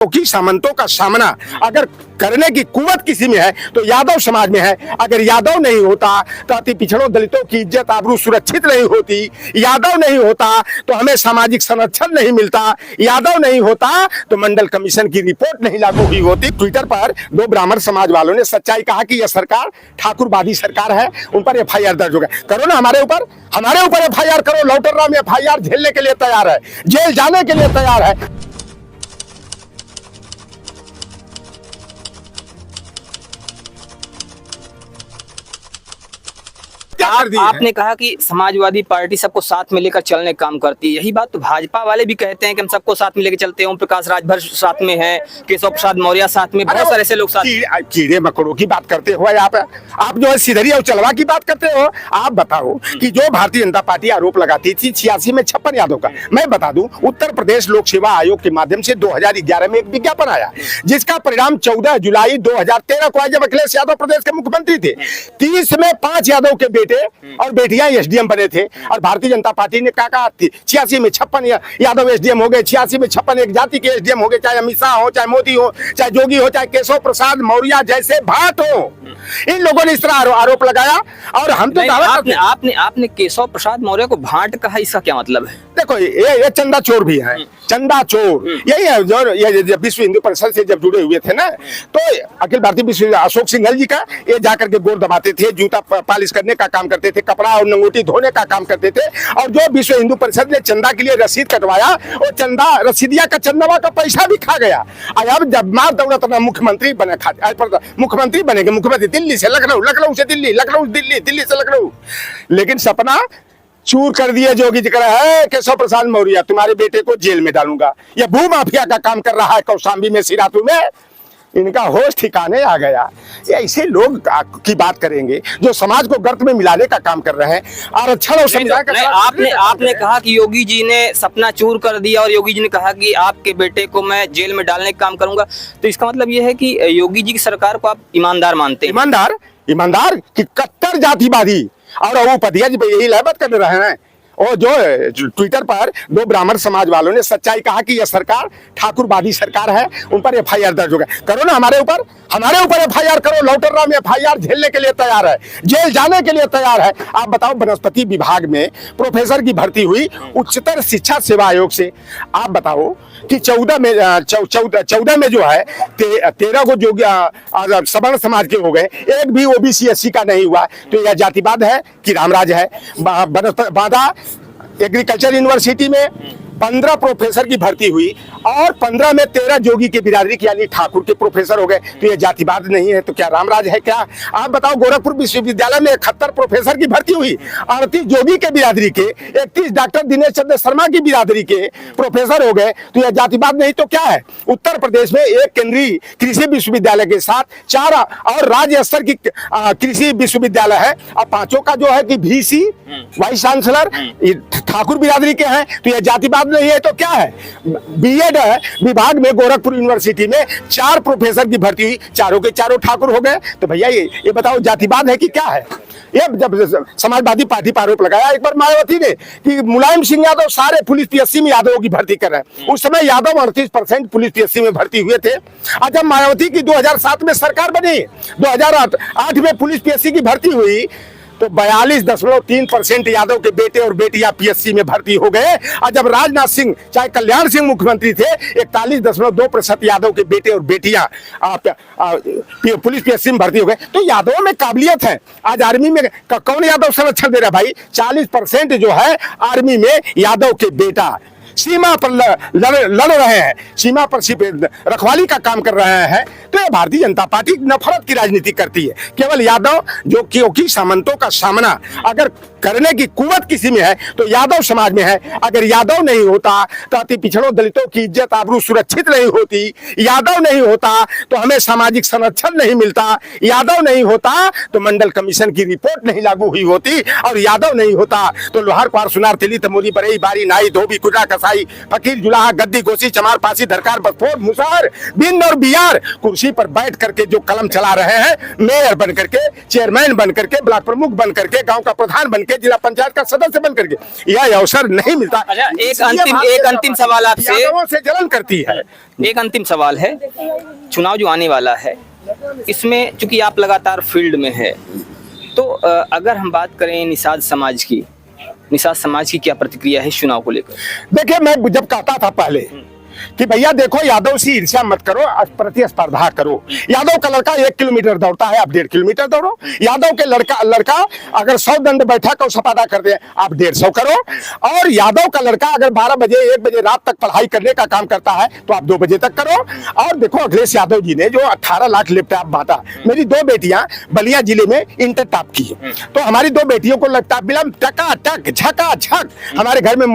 क्योंकि सामंतों का सामना अगर करने की कुवत किसी में है तो यादव समाज में है। अगर यादव नहीं होता तो अति पिछड़ों दलितों की इज्जत आबरू सुरक्षित नहीं होती। यादव नहीं होता तो हमें सामाजिक संरक्षण नहीं मिलता। यादव नहीं होता तो मंडल कमीशन की रिपोर्ट नहीं लागू हुई होती। ट्विटर पर दो ब्राह्मण समाज वालों ने सच्चाई कहा कि यह सरकार ठाकुरवादी सरकार है, उन पर एफआईआर दर्ज हो गया। करो ना हमारे ऊपर एफआईआर करो। लौटर राम एफआईआर झेलने के लिए तैयार है, जेल जाने के लिए तैयार है। आपने कहा कि समाजवादी पार्टी सबको साथ में लेकर चलने का काम करती है, यही बात तो भाजपा वाले भी कहते हैं कि हम सबको साथ में लेकर चलते हैं। ओम प्रकाश राजभर साथ में है, केशव प्रसाद मौर्य साथ में, बहुत सारे ऐसे लोग साथ। कीड़े मकोड़ों की बात करते हो आप जो है सिधरी और चलवा की बात करते हो। आप बताओ कि जो भारतीय जनता पार्टी आरोप लगाती थी 86 में 56 यादव का, मैं बता दूं उत्तर प्रदेश लोक सेवा आयोग के माध्यम से 2011 में एक विज्ञापन आया जिसका परिणाम 14 जुलाई 2013 को आया, जब अखिलेश यादव प्रदेश के मुख्यमंत्री थे। 30 में 5 यादव के बेटे और बेटियां एसडीएम बने थे और भारतीय जनता पार्टी ने कहा 86 में 56 यादव एसडीएम हो गए, 86 में 56 एक जाति के एसडीएम हो गए, चाहे अमित शाह हो, चाहे मोदी हो, चाहे जोगी हो, चाहे केशव प्रसाद मौर्य जैसे भाट हो। इन लोगों ने इस तरह आरोप लगाया और हम तो आपने केशव प्रसाद मौर्य को भाट कहा, इसका क्या मतलब है? देखो ये चंदा चोर भी है, चंदा चोर यही है। जो ये विश्व हिंदू परिषद से जब जुड़े हुए थे ना, तो अखिल भारतीय विश्व अशोक सिंघल जी का ये जाकर के गोड़ दबाते थे, जूता पालिश करने का काम करते थे, कपड़ा और नंगोटी धोने का काम करते थे। और जो विश्व हिंदू परिषद ने चंदा के लिए रसीद कटवाया, वो चंदा रसीदिया का चंदवा का पैसा भी खा गया। अब जब मार दौलत मुख्यमंत्री बने, मुख्यमंत्री बनेंगे, मुख्यमंत्री दिल्ली से लखनऊ, लखनऊ से दिल्ली, लखनऊ दिल्ली, दिल्ली से लखनऊ, लेकिन सपना चूर कर दिया। जोगी जी कह रहा है केशव प्रसाद मौर्य तुम्हारे बेटे को जेल में डालूंगा। यह भू माफिया का काम कर रहा है कौशाम्बी में, सिरातू में। इनका होश ठिकाने आ गया। ऐसे लोग की बात करेंगे जो समाज को गर्त में मिलाने का काम कर रहे हैं। आरक्षण और संविधान का आपने कहा कि योगी जी ने सपना चूर कर दिया और योगी जी ने कहा कि आपके बेटे को मैं जेल में डालने का काम करूंगा, तो इसका मतलब यह है कि योगी जी की सरकार को आप ईमानदार मानते हैं? ईमानदार की कट्टर जातिवादी और वो पतिया यही लहबत कर रहे हैं। और जो ट्विटर पर दो ब्राह्मण समाज वालों ने सच्चाई कहा कि यह सरकार ठाकुरवादी सरकार है, उन पर एफआईआर दर्ज हो गया। करो ना हमारे ऊपर एफआईआर करो। लौटर राम एफआईआर झेलने के लिए तैयार है, जेल जाने के लिए तैयार है। आप बताओ वनस्पति विभाग में प्रोफेसर की भर्ती हुई उच्चतर शिक्षा सेवा आयोग से। आप बताओ कि 14 में जो है 13 को जो सवर्ण समाज के हो गए, एक भी ओबीसी एससी का नहीं हुआ। तो यह जातिवाद है कि रामराज है? बांदा एग्रीकल्चर यूनिवर्सिटी में 15 प्रोफेसर की भर्ती हुई और 15 में 13 जोगी के बिरादरी की यानी ठाकुर के प्रोफेसर हो गए। तो ये जातिवाद नहीं है तो क्या रामराज है? क्या आप बताओ गोरखपुर विश्वविद्यालय में 71 प्रोफेसर की भर्ती हुई, 38 जोगी के बिरादरी के, 31 डॉक्टर दिनेश चंद्र शर्मा की बिरादरी के प्रोफेसर हो गए। तो यह जातिवाद नहीं तो क्या है? उत्तर प्रदेश में एक केंद्रीय कृषि विश्वविद्यालय के साथ 4 और राज्य स्तर की कृषि विश्वविद्यालय है और 5 का जो है कि VC वाइस चांसलर ठाकुर बिरादरी के हैं। तो यह जातिवाद नहीं है तो क्या है? बीएड विभाग में गोरखपुर यूनिवर्सिटी में 4 प्रोफेसर की भर्ती हुई, चारों के चारों ठाकुर हो गए। तो भैया ये बताओ जातिवाद है कि क्या है? ये जब समाजवादी पार्टी पर आरोप लगाया एक बार मायावती ने कि मुलायम सिंह यादव सारे पुलिस पीएससी में यादवों की भर्ती कर रहे हैं। उस समय यादव 38% पुलिस पीएससी में भर्ती हुए थे। और जब मायावती की 2007 में सरकार बनी, 2008 में पुलिस पीएससी की भर्ती हुई तो 42.3% यादव के बेटे और बेटियां पीएससी में भर्ती हो गए। और जब राजनाथ सिंह चाहे कल्याण सिंह मुख्यमंत्री थे, 41.2% यादव के बेटे और बेटियां पुलिस पीएससी में भर्ती हो गए। तो यादवों में काबिलियत है। आज आर्मी में कौन यादव संरक्षण दे रहा है भाई? 40% जो है आर्मी में यादव के बेटा सीमा पर लड़ रहे हैं, सीमा पर रखवाली का काम कर रहे हैं। तो ये भारतीय जनता पार्टी नफरत की राजनीति करती है। केवल यादव जो क्योंकि सामंतों का सामना अगर करने की कुवत किसी में है तो यादव समाज में है। अगर यादव नहीं होता तो अति पिछड़ों दलितों की इज्जत आबरू सुरक्षित नहीं होती। यादव नहीं होता तो हमें सामाजिक संरक्षण नहीं मिलता। यादव नहीं होता तो मंडल कमीशन की रिपोर्ट नहीं लागू हुई होती। और यादव नहीं होता तो लोहार क्वार सुनार तिली तमोली बरई बारी नाई धोबी कुटरा कसाई फकीर जुलाहा गद्दी गोसी चमार पासी दरकार बसफोर मुसहर बिंद और बियार कुर्सी पर बैठ करके जो कलम चला रहे हैं, मेयर बन करके, चेयरमैन बन करके, ब्लॉक प्रमुख बन करके, गांव का प्रधान बन करके, जिला पंचायत का सदस्य बन करके यह अवसर नहीं मिलता। अच्छा, एक इसलिए अंतिम सवाल आपसे, यादवों से जलन करती है। एक अंतिम सवाल है, चुनाव जो आने वाला है इसमें चूंकि आप लगातार फील्ड में है, तो अगर हम बात करें निषाद समाज की क्या प्रतिक्रिया है इस चुनाव को लेकर? देखिए, मैं जब कहता था पहले कि भैया देखो, यादव से ईर्ष्या मत करो, प्रतिस्पर्धा करो। यादव का लड़का 1 किलोमीटर दौड़ता है, आप 1.5 किलोमीटर दौड़ो। यादव के लड़का अगर 100 दंड बैठक और सपाटा कर दे, आप 150 करो। और यादव का लड़का अगर 12 बजे 1 बजे रात तक पढ़ाई करने का काम करता है तो आप 2 बजे तक करो। और देखो, अखिलेश यादव जी ने जो 18 लाख लैपटॉप बांटा, मेरी 2 बेटियां बलिया जिले में इंटर टॉप की है, तो हमारी 2 बेटियों को लैपटॉप मिला, टकाटक झकाझक हमारे घर में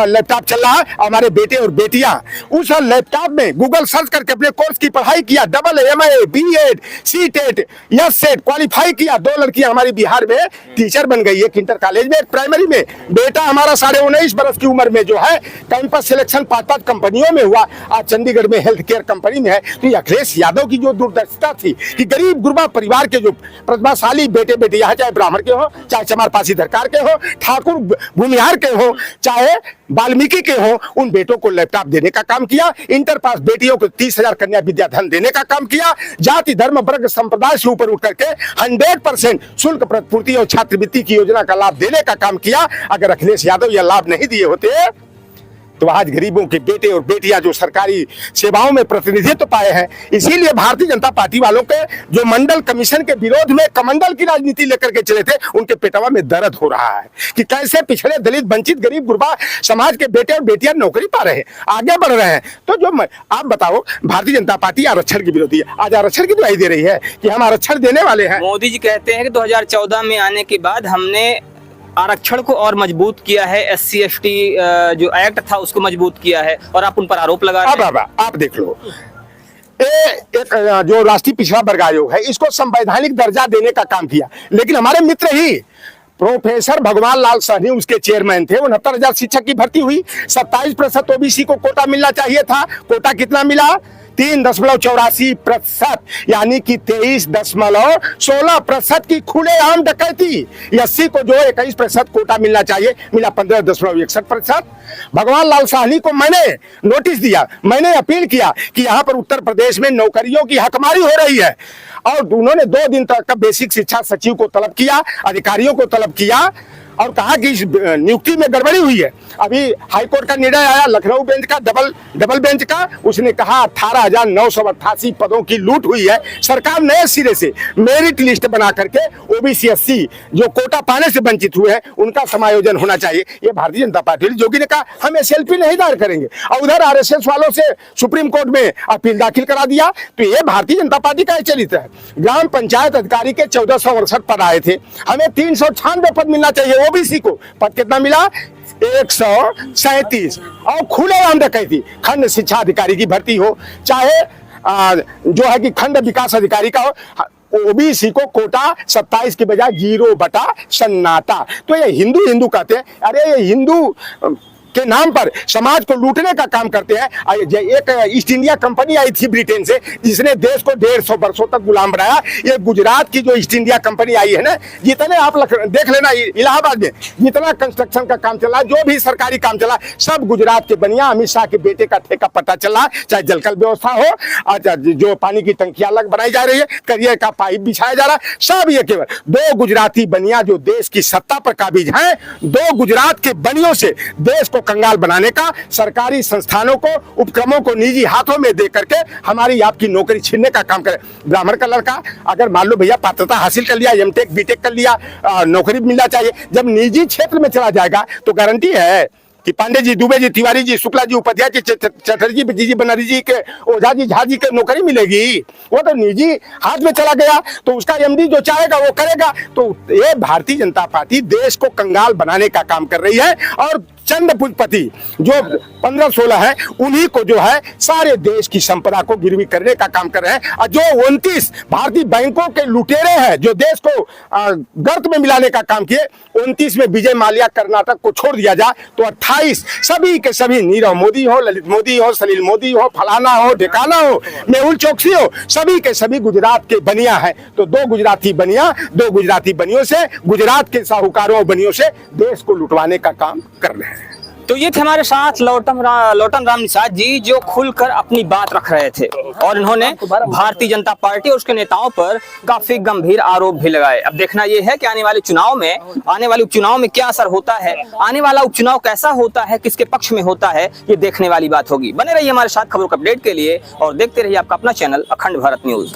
लैपटॉप चल रहा है। हमारे बेटे और बेटियां उस लैपटॉप में गूगल सर्च करके अपने कोर्स की पढ़ाई किया, double MA BEd CTET set qualify किया। 2 लड़कियां हमारी बिहार में टीचर बन गई, एक इंटर कॉलेज में, एक प्राइमरी में। बेटा हमारा 19.5 बरस की उम्र में जो है कैंपस सिलेक्शन 5 कंपनियों में हुआ, आज चंडीगढ़ में हेल्थ केयर कंपनी में है। तो ये अखिलेश यादव की जो दूरदर्शिता थी कि गरीब गुरबा परिवार के जो प्रतिभाशाली बेटे बेटे यहाँ, चाहे ब्राह्मण के हो, चाहे चमार पासी दरकार के हो, ठाकुर भूमिहार के हो, चाहे वाल्मीकि के हो, उन बेटों को लैपटॉप देने का काम किया। इंटर पास बेटियों को 30,000 कन्या विद्या धन देने का काम किया। जाति धर्म वर्ग संप्रदाय से ऊपर उठ करके 100% शुल्क प्रतिपूर्ति और छात्रवृत्ति की योजना का लाभ देने का काम किया। अगर अखिलेश यादव यह लाभ नहीं दिए होते तो आज गरीबों के बेटे और बेटियां जो सरकारी सेवाओं में प्रतिनिधित्व पाए हैं, इसीलिए भारतीय जनता पार्टी वालों के जो मंडल कमीशन के विरोध में कमंडल की राजनीति लेकर के चले थे, उनके पेटवा में दर्द हो रहा है कि कैसे पिछड़े दलित वंचित गरीब गुरबा समाज के बेटे और बेटियां नौकरी पा रहे हैं, आगे बढ़ रहे हैं। तो जो आप बताओ, भारतीय जनता पार्टी आरक्षण की विरोधी है, आज आरक्षण की दुहाई दे रही है कि हम आरक्षण देने वाले हैं। मोदी जी कहते हैं कि 2014 में आने के बाद हमने आरक्षण को और मजबूत किया है, SC ST जो एक्ट था उसको मजबूत किया है, और आप उन पर आरोप लगा रहे हैं। आप देख लो, एक जो राष्ट्रीय पिछड़ा वर्ग आयोग है, इसको संवैधानिक दर्जा देने का काम किया, लेकिन हमारे मित्र ही प्रोफेसर भगवान लाल सहनी उसके चेयरमैन थे। 69,000 शिक्षक की भर्ती हुई, 27% OBC को कोटा मिलना चाहिए था। कोटा कितना मिला? 3.84%, यानी कि 23.16% की खुलेआम डकैती। SC को जो 21% कोटा मिलना चाहिए, मिला 15.61%। भगवान लाल साहनी को मैंने नोटिस दिया, मैंने अपील किया कि यहाँ पर उत्तर प्रदेश में नौकरियों की हकमारी हो रही है, और उन्होंने 2 दिन तक का बेसिक शिक्षा सचिव को तलब किया, अधिकारियों को तलब किया और कहा कि इस नियुक्ति में गड़बड़ी हुई है। अभी हाईकोर्ट का निर्णय आया लखनऊ बेंच का, डबल बेंच का, उसने कहा 18,988 पदों की लूट हुई है। सरकार नए सिरे से मेरिट लिस्ट बना करके OBC SC जो कोटा पाने से वंचित हुए हैं उनका समायोजन होना चाहिए। ये भारतीय जनता पार्टी जोगी ने कहा हम SLP नहीं दायर करेंगे, और उधर RSS वालों से सुप्रीम कोर्ट में अपील दाखिल करा दिया। तो ये भारतीय जनता पार्टी का चरित्र है। ग्राम पंचायत अधिकारी के 1468 पद आए थे, हमें 396 पद मिलना चाहिए। OBC को पद कितना मिला? 137। और खुलेआम डकैती, खंड शिक्षा अधिकारी की भर्ती हो, चाहे जो है कि खंड विकास अधिकारी का हो, OBC को कोटा 27 के बजाय 0 बटा सन्नाटा। तो ये हिंदू कहते हैं, अरे ये हिंदू के नाम पर समाज को लूटने का काम करते हैं। एक ईस्ट इंडिया कंपनी आई थी ब्रिटेन से, जिसने देश को 150 वर्षों तक गुलाम बनाया। ये गुजरात की जो ईस्ट इंडिया कंपनी आई है ना, जितने आप देख लेना इलाहाबाद में जितना कंस्ट्रक्शन का काम चला, जो भी सरकारी काम चला, सब गुजरात के बनिया अमित शाह के बेटे का ठेका पता चला। चाहे जलकल व्यवस्था हो, जो पानी की टंकियां अलग बनाई जा रही है, करियर का पाइप बिछाया जा रहा है, सब ये केवल 2 गुजराती बनिया जो देश की सत्ता पर काबिज हैं, 2 गुजरात के बनियों से देश को कंगाल बनाने का, सरकारी संस्थानों को, उपक्रमों को निजी हाथों में दे करके हमारी आपकी नौकरी छीनने का काम करे। ब्राह्मण का लड़का अगर मान लो भैया पात्रता हासिल कर लिया, MTech BTech कर लिया, नौकरी मिलना चाहिए। जब निजी क्षेत्र में चला जाएगा तो गारंटी है कि पांडे जी, दुबे जी, तिवारी जी, शुक्ला जी, उपाध्याय जी, चटर्जी जी, बनर्जी जी के, ओझा जी, झा जी के नौकरी मिलेगी। वो तो निजी हाथ में चला गया तो उसका MD जो चाहेगा वो करेगा। तो ये भारतीय जनता पार्टी देश को कंगाल बनाने का काम कर रही है, और चंद पूंजीपति जो 15-16 है, उन्हीं को जो है सारे देश की संपदा को गिरवी करने का काम कर रहे हैं। और जो 29 भारतीय बैंकों के लुटेरे हैं जो देश को गर्त में मिलाने का काम किए, 29 में विजय माल्या कर्नाटक को छोड़ दिया जाए तो 28 सभी के सभी, नीरव मोदी हो, ललित मोदी हो, सलील मोदी हो, फलाना हो, ढिकाना हो, मेहुल चोकसी हो, सभी के सभी गुजरात के बनिया हैं। तो दो गुजराती बनियों से, गुजरात के साहूकारों और बनियों से देश को लुटवाने का काम कर रहे हैं। तो ये थे हमारे साथ लौटन राम निषाद जी, जो खुलकर अपनी बात रख रहे थे और इन्होंने भारतीय जनता पार्टी और उसके नेताओं पर काफी गंभीर आरोप भी लगाए। अब देखना ये है कि आने वाले उपचुनाव में क्या असर होता है, आने वाला उपचुनाव कैसा होता है, किसके पक्ष में होता है, ये देखने वाली बात होगी। बने रहिए हमारे साथ खबरों के अपडेट के लिए और देखते रहिए आपका अपना चैनल अखंड भारत न्यूज।